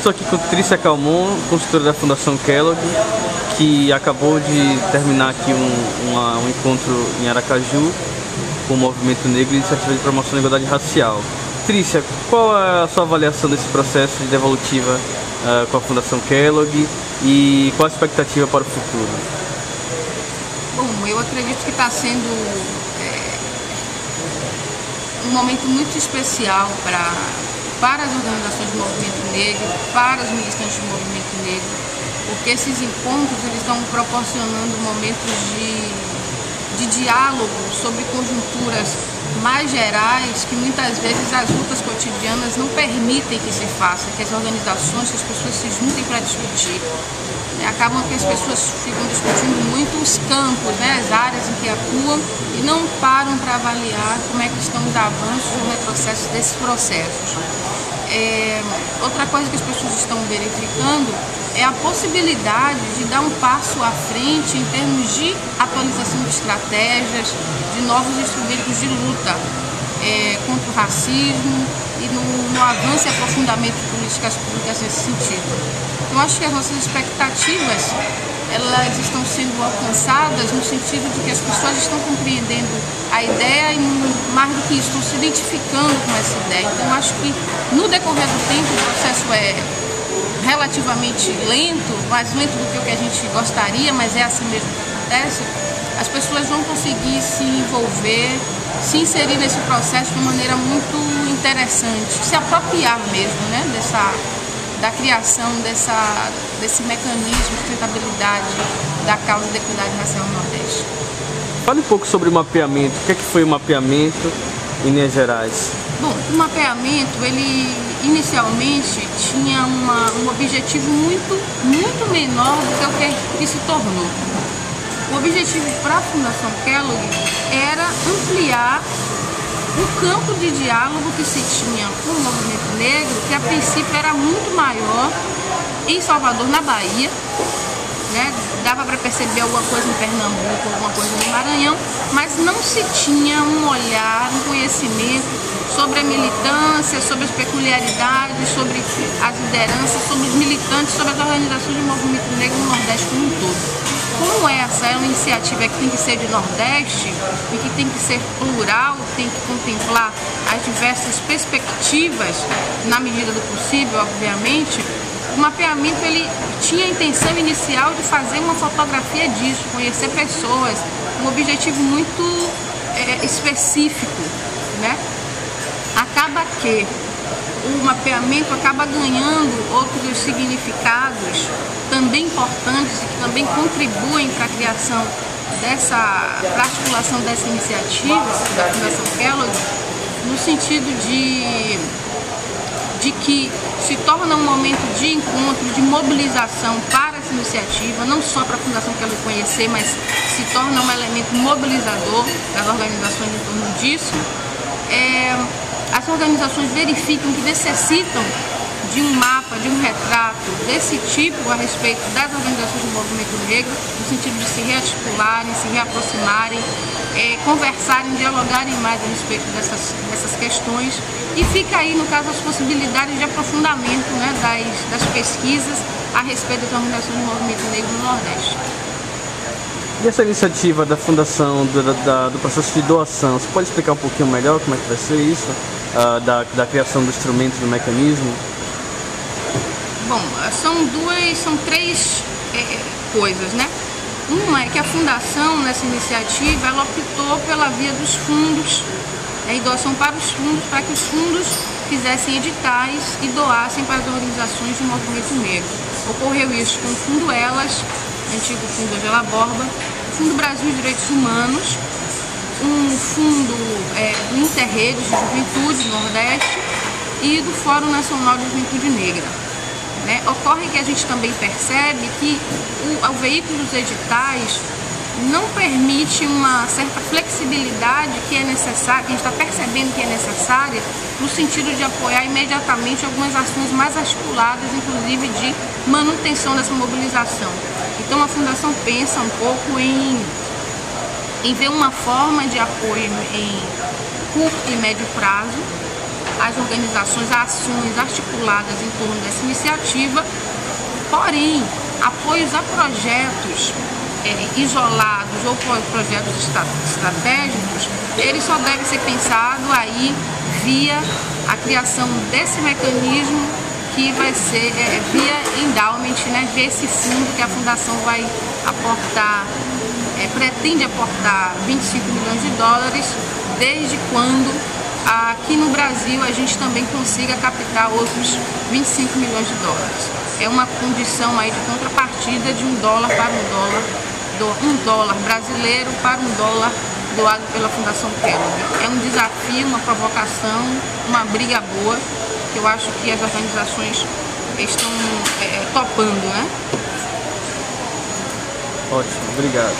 estou aqui com Trícia Calmon, consultora da Fundação Kellogg, que acabou de terminar aqui um encontro em Aracaju com o Movimento Negro e Iniciativa de Promoção da Igualdade Racial. Trícia, qual é a sua avaliação desse processo de devolutiva com a Fundação Kellogg e qual a expectativa para o futuro? Bom, eu acredito que está sendo um momento muito especial para as organizações do movimento negro, para os militantes do movimento negro, porque esses encontros eles estão proporcionando momentos de diálogo sobre conjunturas mais gerais que muitas vezes as lutas cotidianas não permitem que se faça, que as organizações, que as pessoas se juntem para discutir. Acabam que as pessoas ficam discutindo muito os campos, as áreas em que atuam e não param para avaliar como é que estão os avanços e o retrocesso desses processos. Outra coisa que as pessoas estão verificando é a possibilidade de dar um passo à frente em termos de atualização de estratégias, de novos instrumentos de luta contra o racismo e no avanço e aprofundamento de políticas públicas nesse sentido. Então, acho que as nossas expectativas elas estão sendo alcançadas no sentido de que as pessoas estão compreendendo a ideia e, mais do que isso, estão se identificando com essa ideia. Então, acho que no decorrer do tempo o processo é relativamente lento, mais lento do que o que a gente gostaria, mas é assim mesmo que acontece. As pessoas vão conseguir se envolver, se inserir nesse processo de uma maneira muito interessante, se apropriar mesmo, da criação desse mecanismo de sustentabilidade da causa da equidade racial no Nordeste. Fale um pouco sobre o mapeamento. O que é que foi o mapeamento em Minas Gerais? Bom, o mapeamento, ele inicialmente tinha um objetivo muito menor do que o que se tornou. O objetivo para a Fundação Kellogg era ampliar o campo de diálogo que se tinha com o movimento negro, que a princípio era muito maior em Salvador, na Bahia, dava para perceber alguma coisa em Pernambuco, alguma coisa no Maranhão, mas não se tinha um olhar, um conhecimento sobre a militância, sobre as peculiaridades, sobre as lideranças, sobre os militantes, sobre as organizações do movimento negro no Nordeste como um todo. Como essa é uma iniciativa que tem que ser de Nordeste e que tem que ser plural, tem que contemplar as diversas perspectivas, na medida do possível, obviamente, o mapeamento ele tinha a intenção inicial de fazer uma fotografia disso, conhecer pessoas, um objetivo muito específico, Acaba que o mapeamento acaba ganhando outros significados também importantes e que também contribuem para a criação para a articulação dessa iniciativa da Fundação Kellogg, no sentido de que se torna um momento de encontro, de mobilização para essa iniciativa, não só para a Fundação Kellogg conhecer, mas se torna um elemento mobilizador das organizações em torno disso. As organizações verificam que necessitam de um mapa, de um retrato desse tipo a respeito das organizações do movimento negro, no sentido de se rearticularem, se reaproximarem, conversarem, dialogarem mais a respeito dessas questões. E fica aí, no caso, as possibilidades de aprofundamento das pesquisas a respeito das organizações do movimento negro no Nordeste. E essa iniciativa da Fundação, do processo de doação, você pode explicar um pouquinho melhor como é que vai ser isso? Da criação do instrumento, do mecanismo? Bom, são três coisas, Uma é que a Fundação, nessa iniciativa, ela optou pela via dos fundos, e doação para os fundos, para que os fundos fizessem editais e doassem para as organizações do movimento negro. Ocorreu isso com o Fundo Elas, antigo Fundo Angela Borba, o Fundo Brasil de Direitos Humanos, um fundo do Interredes de Juventude Nordeste e do Fórum Nacional de Juventude Negra. Ocorre que a gente também percebe que o veículo dos editais não permite uma certa flexibilidade que é necessária, que a gente está percebendo que é necessária, no sentido de apoiar imediatamente algumas ações mais articuladas, inclusive de manutenção dessa mobilização. Então a Fundação pensa um pouco em ver uma forma de apoio em curto e médio prazo, as organizações, ações articuladas em torno dessa iniciativa. Porém, apoios a projetos isolados ou projetos estratégicos, ele só deve ser pensado aí via a criação desse mecanismo que vai ser via endowment, né, via esse fundo que a Fundação vai aportar, pretende aportar 25 milhões de dólares, desde quando aqui no Brasil a gente também consiga captar outros 25 milhões de dólares. É uma condição aí de contrapartida de $1 para $1 dólar brasileiro para $1 doado pela Fundação Kellogg. É um desafio, uma provocação, uma briga boa, que eu acho que as organizações estão topando, né? Ótimo, obrigado.